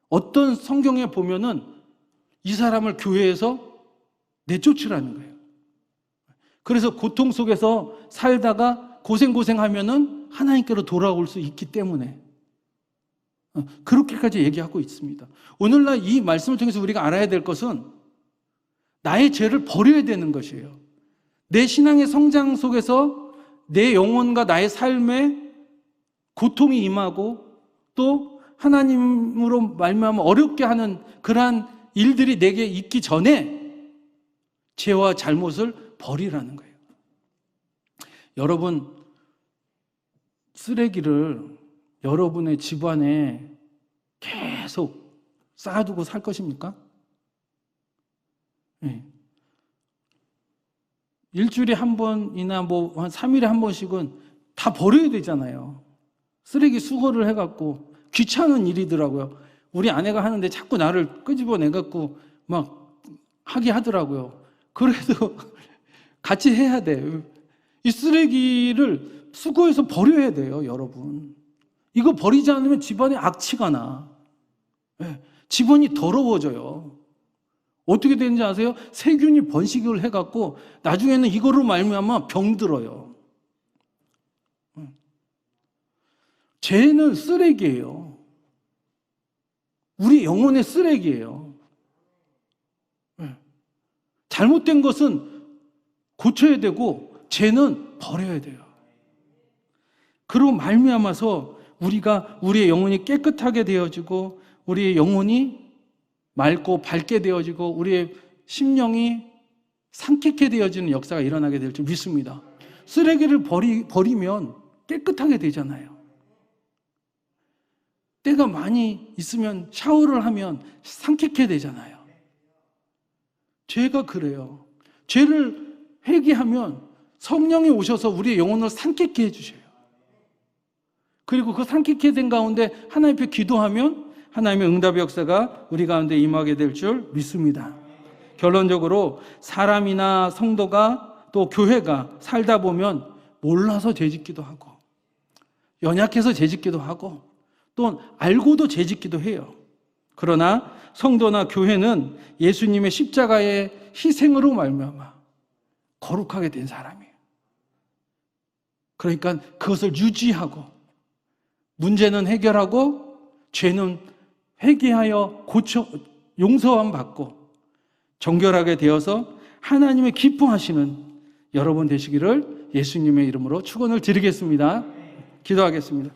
어떤 성경에 보면은 이 사람을 교회에서 내쫓으라는 거예요. 그래서 고통 속에서 살다가 고생하면은 하나님께로 돌아올 수 있기 때문에 그렇게까지 얘기하고 있습니다. 오늘날 이 말씀을 통해서 우리가 알아야 될 것은 나의 죄를 버려야 되는 것이에요. 내 신앙의 성장 속에서 내 영혼과 나의 삶에 고통이 임하고 또 하나님으로 말미암아 어렵게 하는 그러한 일들이 내게 있기 전에 죄와 잘못을 버리라는 거예요. 여러분, 쓰레기를 여러분의 집안에 계속 쌓아두고 살 것입니까? 네. 일주일에 한 번이나 한 3일에 한 번씩은 다 버려야 되잖아요. 쓰레기 수거를 해갖고 귀찮은 일이더라고요. 우리 아내가 하는데 자꾸 나를 끄집어내갖고 막 하게 하더라고요. 그래도 같이 해야 돼. 이 쓰레기를 수거해서 버려야 돼요, 여러분. 이거 버리지 않으면 집안에 악취가 나. 네. 집안이 더러워져요. 어떻게 되는지 아세요? 세균이 번식을 해갖고 나중에는 이거로 말미암아 병들어요. 죄는 쓰레기예요. 우리 영혼의 쓰레기예요. 잘못된 것은 고쳐야 되고 죄는 버려야 돼요. 그로 말미암아서 우리가 우리의 영혼이 깨끗하게 되어지고 우리의 영혼이 맑고 밝게 되어지고 우리의 심령이 상쾌게 되어지는 역사가 일어나게 될 줄 믿습니다. 쓰레기를 버리면 깨끗하게 되잖아요. 때가 많이 있으면 샤워를 하면 상쾌게 되잖아요. 죄가 그래요. 죄를 회개하면 성령이 오셔서 우리의 영혼을 상쾌게 해주셔요. 그리고 그 상쾌게 된 가운데 하나님 앞에 기도하면 하나님의 응답의 역사가 우리 가운데 임하게 될 줄 믿습니다. 결론적으로 사람이나 성도가 또 교회가 살다 보면 몰라서 죄짓기도 하고 연약해서 죄짓기도 하고 또 알고도 죄짓기도 해요. 그러나 성도나 교회는 예수님의 십자가의 희생으로 말미암아 거룩하게 된 사람이에요. 그러니까 그것을 유지하고 문제는 해결하고 죄는 회개하여 고쳐 용서함 받고 정결하게 되어서 하나님의 기뻐하시는 여러분 되시기를 예수님의 이름으로 축원을 드리겠습니다. 기도하겠습니다.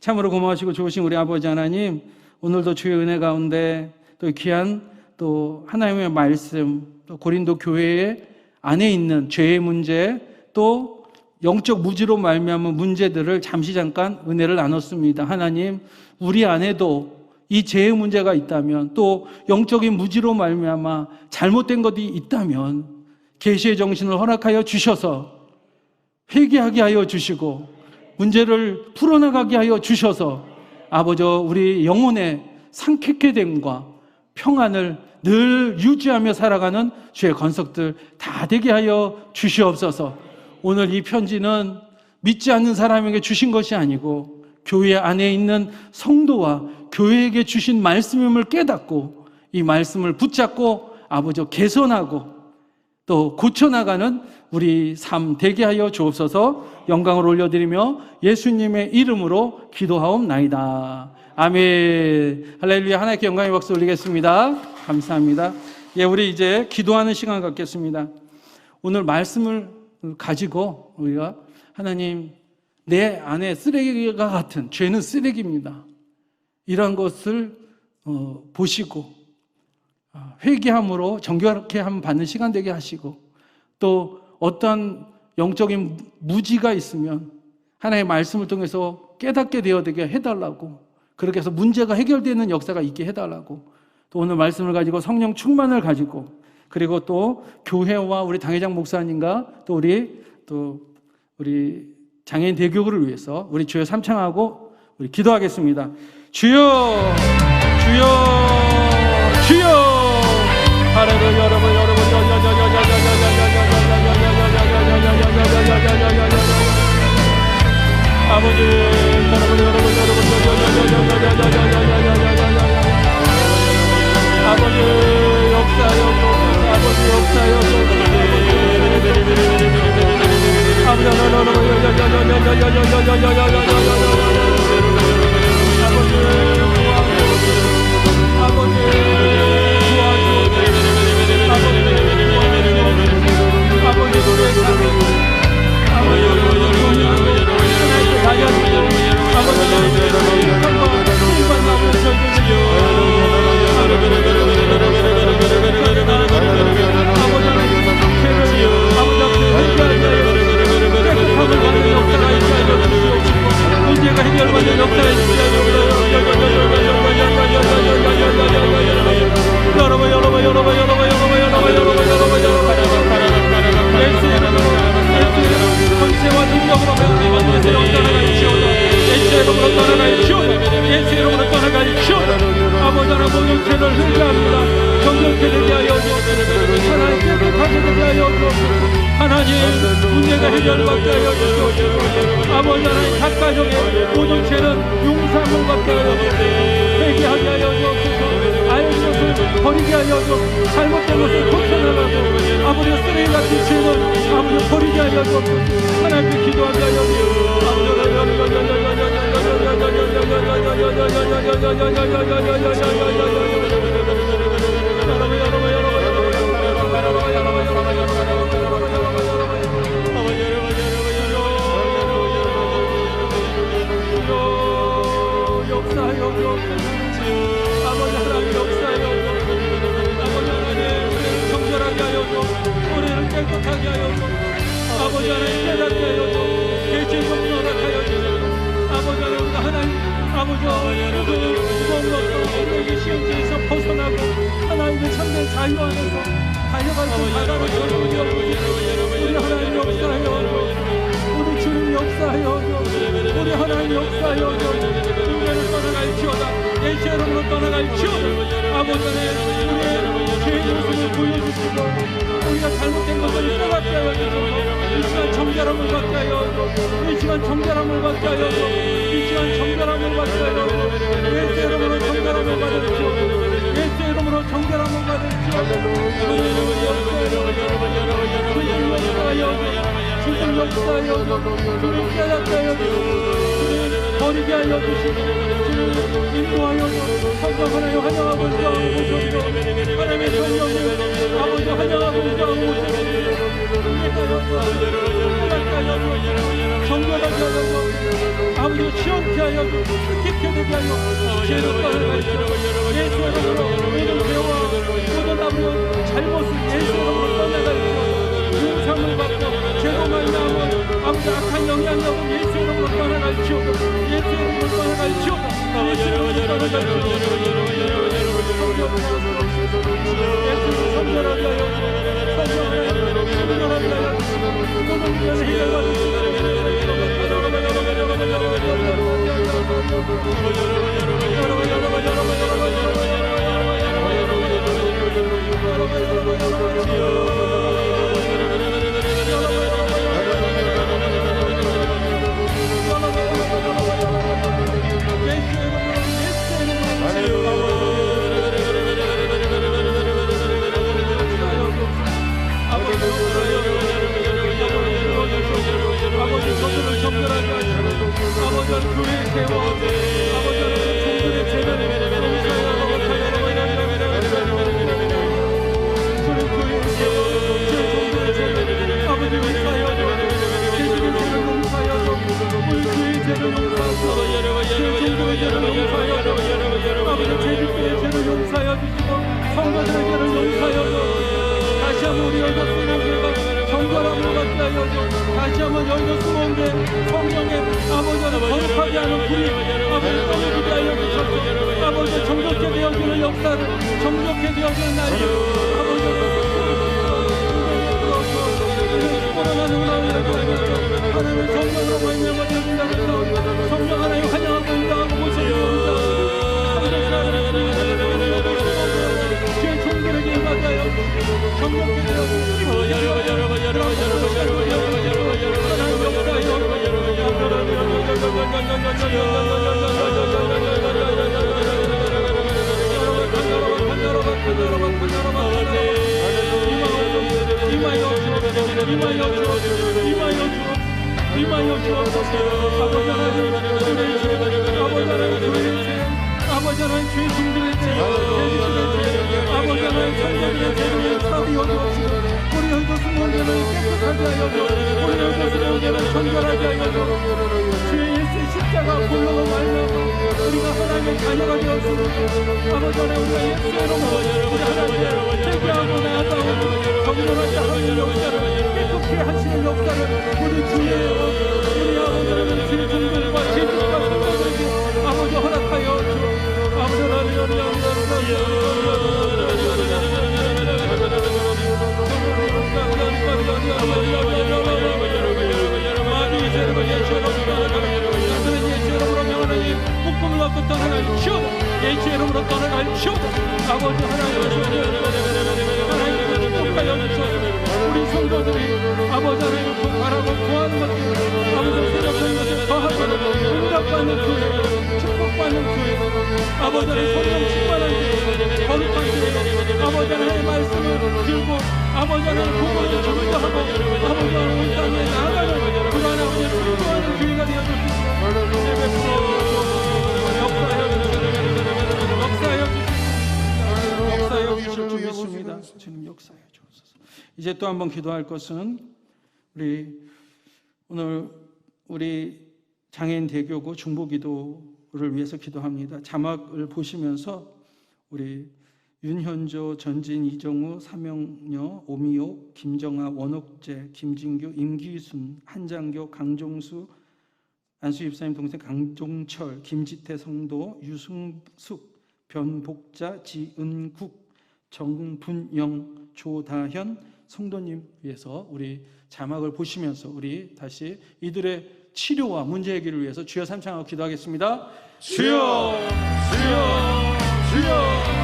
참으로 고마우시고 좋으신 우리 아버지 하나님, 오늘도 주의 은혜 가운데 또 귀한 또 하나님의 말씀, 또 고린도 교회 안에 있는 죄의 문제, 또 영적 무지로 말미암은 문제들을 잠깐 은혜를 나눴습니다. 하나님, 우리 안에도 이 죄의 문제가 있다면 또 영적인 무지로 말미암아 잘못된 것이 있다면 계시의 정신을 허락하여 주셔서 회개하게 하여 주시고 문제를 풀어나가게 하여 주셔서 아버지 우리 영혼의 상쾌케 됨과 평안을 늘 유지하며 살아가는 주의 건석들 다 되게 하여 주시옵소서. 오늘 이 편지는 믿지 않는 사람에게 주신 것이 아니고 교회 안에 있는 성도와 교회에게 주신 말씀임을 깨닫고 이 말씀을 붙잡고 아버지 개선하고 또 고쳐나가는 우리 삶 되게 하여 주옵소서. 영광을 올려드리며 예수님의 이름으로 기도하옵나이다. 아멘. 할렐루야. 하나님께 영광의 박수 올리겠습니다. 감사합니다. 예, 우리 이제 기도하는 시간 갖겠습니다. 오늘 말씀을 가지고 우리가 하나님, 내 안에 쓰레기가 같은 죄는 쓰레기입니다. 이런 것을 보시고 회개함으로 정결케 함 받는 시간 되게 하시고 또 어떤 영적인 무지가 있으면 하나님의 말씀을 통해서 깨닫게 되게 해달라고, 그렇게 해서 문제가 해결되는 역사가 있게 해달라고, 또 오늘 말씀을 가지고 성령 충만을 가지고 그리고 또 교회와 우리 당회장 목사님과 또 우리 장애인 대교구를 위해서 우리 주여 삼창하고 우리 기도하겠습니다. 주여 주여 주여 할렐루야 여러분 아버지 아버지 역사여 아버지 역사여 문제가 해결받는 역사에 권세와 능력으로 만드는 역사가 예수로 떠나갈지어다 예수로 떠나갈지어다 아버지 하나님 모든 죄를 회개합니다 정결케 되게 하여 주옵소서 하나님 깨끗하게 되게 하여 주옵소서 하나님 문제가 해결받게 하여 주옵소서 아버지 하나님 각 가정의 모든 죄는 용서를 받게 하여 주옵소서 회개하게 하여 주옵소서 아는 것을 버리게 하여 주옵소서 잘못된 것을 고쳐나가고 아버지 쓰레기 같은 죄는 아버지 버리게 하여 주옵소서 하나님께 기도하게 하여 주옵소서 역사하여 아버지 하나님 역사하여 아버지 하나님 정결하게 하여 우리를 깨끗하게 하여 아버지 하나님 깨닫게 하여 계신 용서를 하여 아버지 하나님 아버지 무엇으로부터 시험지에서 벗어나고 하나님의 참된 자유 안에서 달려갈 수 바다를 전부되어 우리 하나님 역사하여 우리 주님 역사하여 우리 하나님 역사하여 인간을 떠나갈지어다 예수 이름으로 떠나갈지어다 아버지 하나님 우리의 죄의 모습을 보여주시고 우리가 잘못된 것을 깨닫게 하여 주소서 이 시간 정결함을 받게 하여 이 시간 정결함을 받게 하여 이 시간 정결함을 받게 하여 예수 이름으로 정결함을 받으시오 예수 이름으로 정결함을 받으시오 주님 역사하여 주님 깨닫게 하여 주님 버리게 하여 주시고 인도하여 성경하나요 환영하고 인도하고 모셔주고 하나님의 성령을 아버지 환영하고 인도하고 모셔주고 정결하게 하여 아버지 시원케 하여 뜻깊게 되게 하여 죄로 떠나가시오 예수로 모든 죄와 모든 아버지 잘못을 예수로 떠나가시오 용서를 받고 죄로 말미암아 아버지 악한 영향력을 예수 이름으로 떠나갈지오 예수 이름으로 떠나갈지오 예수 이름으로 떠나갈지오 예수를 성결하게 하여 성결하게 하여 모든 문제를 해결받을 수 있도록 아버지 저들을 정결하게 하시고 아버지는 교회에 세워 아버지는 종들의 죄를 주님 교회에 세워 제 종들의 죄를 아버지 용서하여 제주의 죄를 용서하여 우리 교회의 죄를 용서하고 제 종들의 죄를 용서하여 아버지 제주교의 죄를 용서하여 주시고 성도들의 죄를 용서하여 다시 한번 우리 여자 수목교회가 정결함을 받게 하여 다시 한번 열려 수고한데 성령의 아버지를 거룩하게 하는 불이 아버지 떠오르게 하여 주셔서 아버지 정적게 되어지는 역사를 정적게 되어지는 날이 아버지 코로나는 하나님의 성령으로 말미암아 되어진다는 성령 하나님 환영하고 인정하고 모셔주옵소서 정력해 이마여 주옵소서. 아버지 하나님 죄 중들의 죄 아버지 하나님 성령의 죄를 사비여 주옵시고 우리 혈도수 문제를 깨끗하게 하여 주옵시고 우리 혈도수 문제를 정결하게 하여 주옵시고 주의 예수의 십자가 보혈로 말미암아 우리가 하나님의 자녀가 되었습니다. 아버지 하나님 우리가 예수의 이름으로 우리 하나님의 제기하고 나아가고 정결하게 하는 역사를 깨끗게 하시는 역사를 우리 주의 우리 아버지 하나님 주의 종들과 제주가 성도들에게 아버지 허락하여 주옵시고 아버지 하나님 예수 이름으로 떠나갈지어다. 아버지 하나님 축복하여 주소서. 우리 성도들이 아버지 하나님을 바라고 구하는 것들 아버지 생각하는 것을 더하고 응답받는 교회 축복받는 교회 아버지 하나님 성령 충만한 교회 거룩한 교회 아버지 하나님의 말씀을 들고 아버지 하나님 부모를 전도하고 아버지 하나님 온 땅에 나아가는 그러한 아버지의 순종하는 교회가 되어주시고 예배 역사하여 주실 줄 믿습니다. 주님 역사하여 주옵소서. 이제 또 한번 기도할 것은 오늘 우리 장애인 대교구 중보기도를 위해서 기도합니다. 자막을 보시면서 우리 윤현조, 전진, 이정우, 사명녀, 오미옥, 김정아, 원옥재, 김진규, 임기순, 한장교, 강종수, 안수 입사님 동생 강종철, 김지태 성도, 유승숙, 변복자, 지은국, 정분영, 조다현 성도님 위해서 우리 자막을 보시면서 우리 다시 이들의 치료와 문제 해결을 위해서 주여 삼창하고 기도하겠습니다. 주여, 주여, 주여.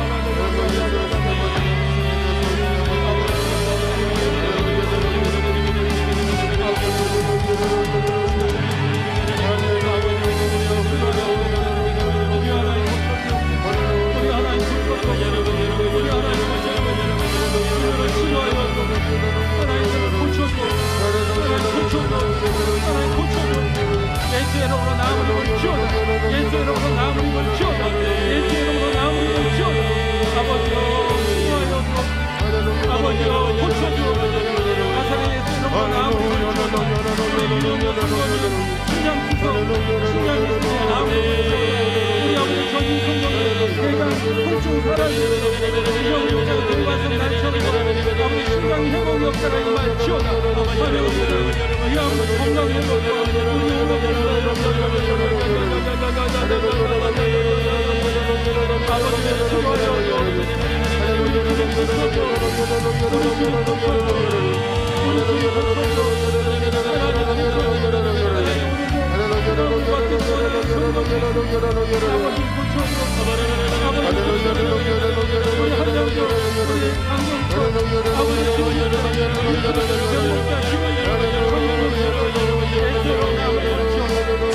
예수 이름으로 나무를 걸치오다. 예수 이름으로 나무를 걸치오다. 예수 이름으로 나무를 걸치오다. 아버지여 치료하여 아버지여 고쳐주옵소서. 나사렛 예수 이름으로 나무를 걸치오다. 우리 유명한 성도님 신장수석 신장수석의 나무를 걸치오다. 우리 아버지 전인 성도님 대강 통증 사라지고 이정유자가 들어가서 날처럼 아버지 신장 회복 역사가 임할지어다. 하나님 이 아버지 건강 회복과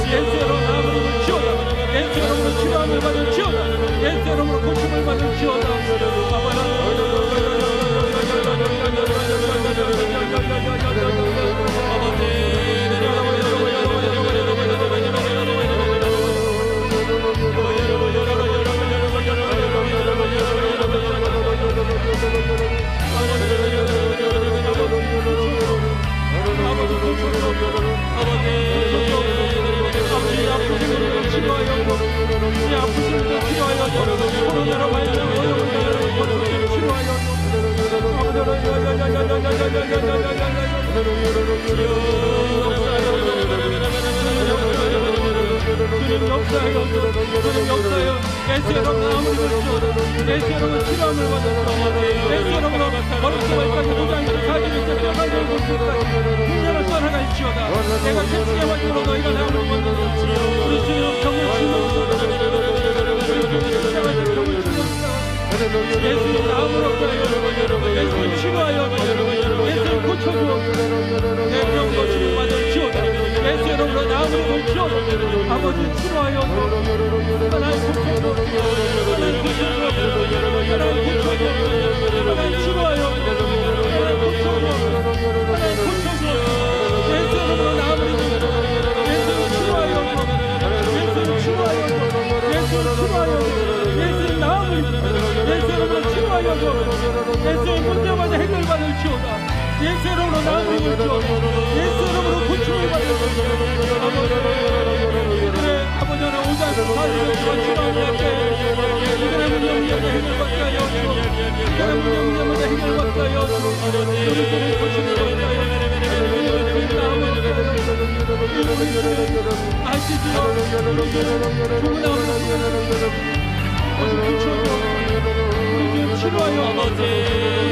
예수로 나무를 치워다. 예수로 치료함을 받을 치워다. 예수로 고침을 받을 치워다. 내가 채찍에 맞으로 너희가 나오는 것을 우리 주님 정을 예수님 나무로 예수님 치료하여 고쳐주옵소서. 내 병도 치료받을지어다. 예수 이름으로 나음을 볼지어다. 아버지 치료하여 하나님 고쳐주옵소서. 하나님 고쳐주옵소서. 하나님 고쳐주옵소서. 하나님 치료하여 하나님 고쳐주옵소서. 하나님 고쳐주옵소서. 예수 이름으로 나음을 볼지어다. 예수를 치료하여 예수를 치료하여 예수를 치료하여 예수의 나음을 예수 이름으로 치료하여 예수의 문제마다 해결받을지어다. 예수 이름으로 나음을 볼지어다. 예수 이름으로 고침을 받을지어다. 이들의 아버지는 오장수 사리를 치료하게 이들의 문제마다 해결받게 하여 이들의 문제마다 해결받게 하여 우리 꿈을 고침을 받게 하여 우리 나음을 아시지요. 죽은 나음을 치료하여 아버지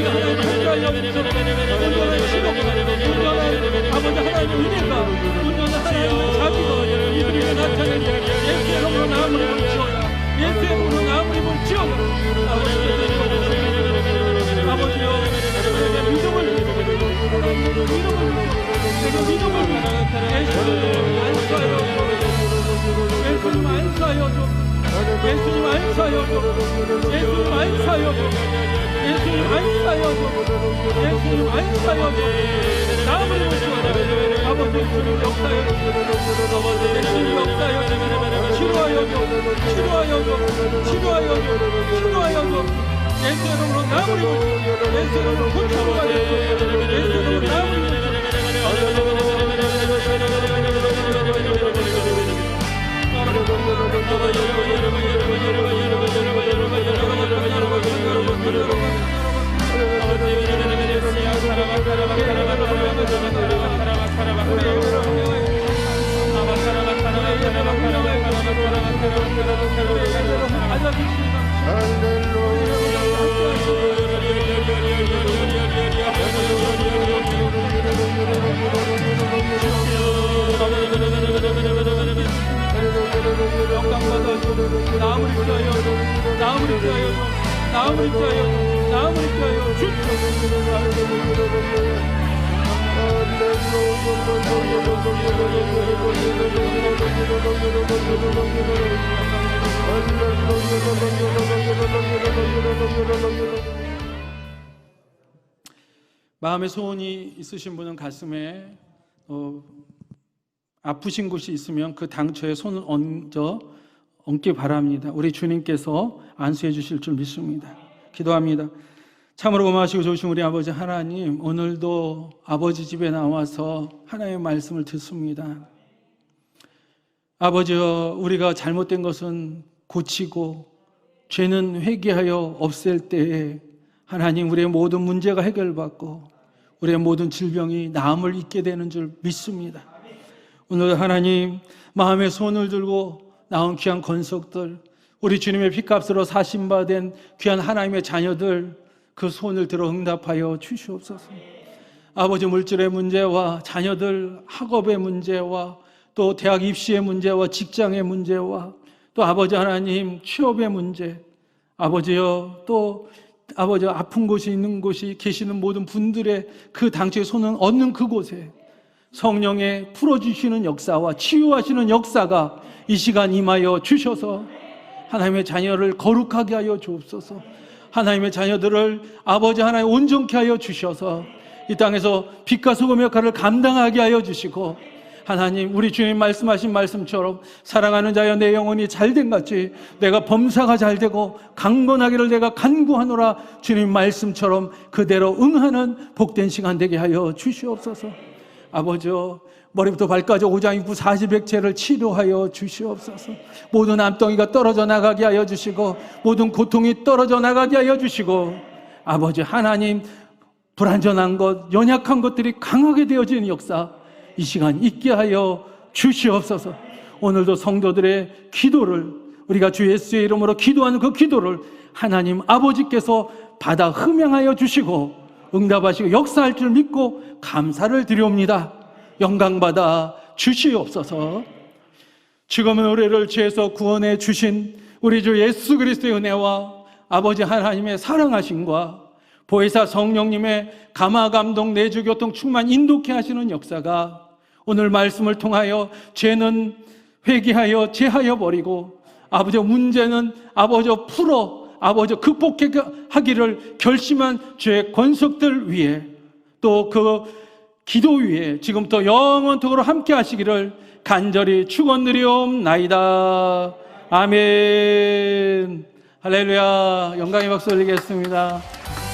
하나님 함께하여 온전한 치료 온전한 아버지 하나님의 은혜가 온전한 하나님의 자비가 이들에게 나타내는 예수 이름으로 나음을 입을지어다. 예수 이름으로 나음을 입을지어다. 아버지여 내게 믿음을 예수님 안수하여 예수님 안수하여 예수님 안수하여 예수님 안수하여 예수님 안수하여 예수님 안수하여 나음을 입으시오다. 아버지 예수님 역사여 예수님 역사여 치료하여 치료하여 치료하여 치료하여 예수 이름으로 나음을 입으시오다. 예수 이름으로 고침을 받으시오다. 예수 이름으로 나음을 입으시오다. 나음을 입혀요. 나음을 입혀요. 나음을 입혀요. 나음을 입혀요. 마음의 소원이 있으신 분은 가슴에 아프신 곳이 있으면 그 당처에 손을 얹기 바랍니다. 우리 주님께서 안수해 주실 줄 믿습니다. 기도합니다. 참으로 고마우시고 좋으신 우리 아버지 하나님, 오늘도 아버지 집에 나와서 하나님의 말씀을 듣습니다. 아버지여, 우리가 잘못된 것은 고치고 죄는 회개하여 없앨 때에 하나님, 우리의 모든 문제가 해결받고 우리의 모든 질병이 나음을 잊게 되는 줄 믿습니다. 오늘 하나님, 마음에 손을 들고 나온 귀한 권속들, 우리 주님의 피값으로 사신받은 귀한 하나님의 자녀들, 그 손을 들어 응답하여 주시옵소서. 아버지, 물질의 문제와 자녀들 학업의 문제와 또 대학 입시의 문제와 직장의 문제와 또 아버지 하나님 취업의 문제, 아버지여, 또 아버지 아픈 곳이 있는 곳이 계시는 모든 분들의 그 당초의 손을 얻는 그곳에 성령의 풀어주시는 역사와 치유하시는 역사가 이 시간 임하여 주셔서 하나님의 자녀를 거룩하게 하여 주옵소서. 하나님의 자녀들을 아버지 하나님 온전케 하여 주셔서 이 땅에서 빛과 소금 역할을 감당하게 하여 주시고, 하나님, 우리 주님 말씀하신 말씀처럼 사랑하는 자여 내 영혼이 잘된 같이 내가 범사가 잘되고 강건하기를 내가 간구하노라, 주님 말씀처럼 그대로 응하는 복된 시간 되게 하여 주시옵소서. 아버지여, 머리부터 발까지 오장육부 40백체를 치료하여 주시옵소서. 모든 암덩이가 떨어져 나가게 하여 주시고 모든 고통이 떨어져 나가게 하여 주시고, 아버지 하나님, 불완전한 것, 연약한 것들이 강하게 되어지는 역사 이 시간 있게 하여 주시옵소서. 오늘도 성도들의 기도를, 우리가 주 예수의 이름으로 기도하는 그 기도를 하나님 아버지께서 받아 흠양하여 주시고 응답하시고 역사할 줄 믿고 감사를 드리옵니다. 영광받아 주시옵소서. 지금은 우리를 죄에서 구원해 주신 우리 주 예수 그리스도의 은혜와 아버지 하나님의 사랑하심과 보혜사 성령님의 감화 감동 내주 교통 충만 인도케 하시는 역사가 오늘 말씀을 통하여 죄는 회개하여 제하여 버리고 아버지 문제는 아버지 풀어 아버지 극복하기를 결심한 죄의 권속들 위에 또 그 기도 위에 지금부터 영원토록 함께 하시기를 간절히 축원드리옵나이다. 아멘. 할렐루야. 영광의 박수 올리겠습니다.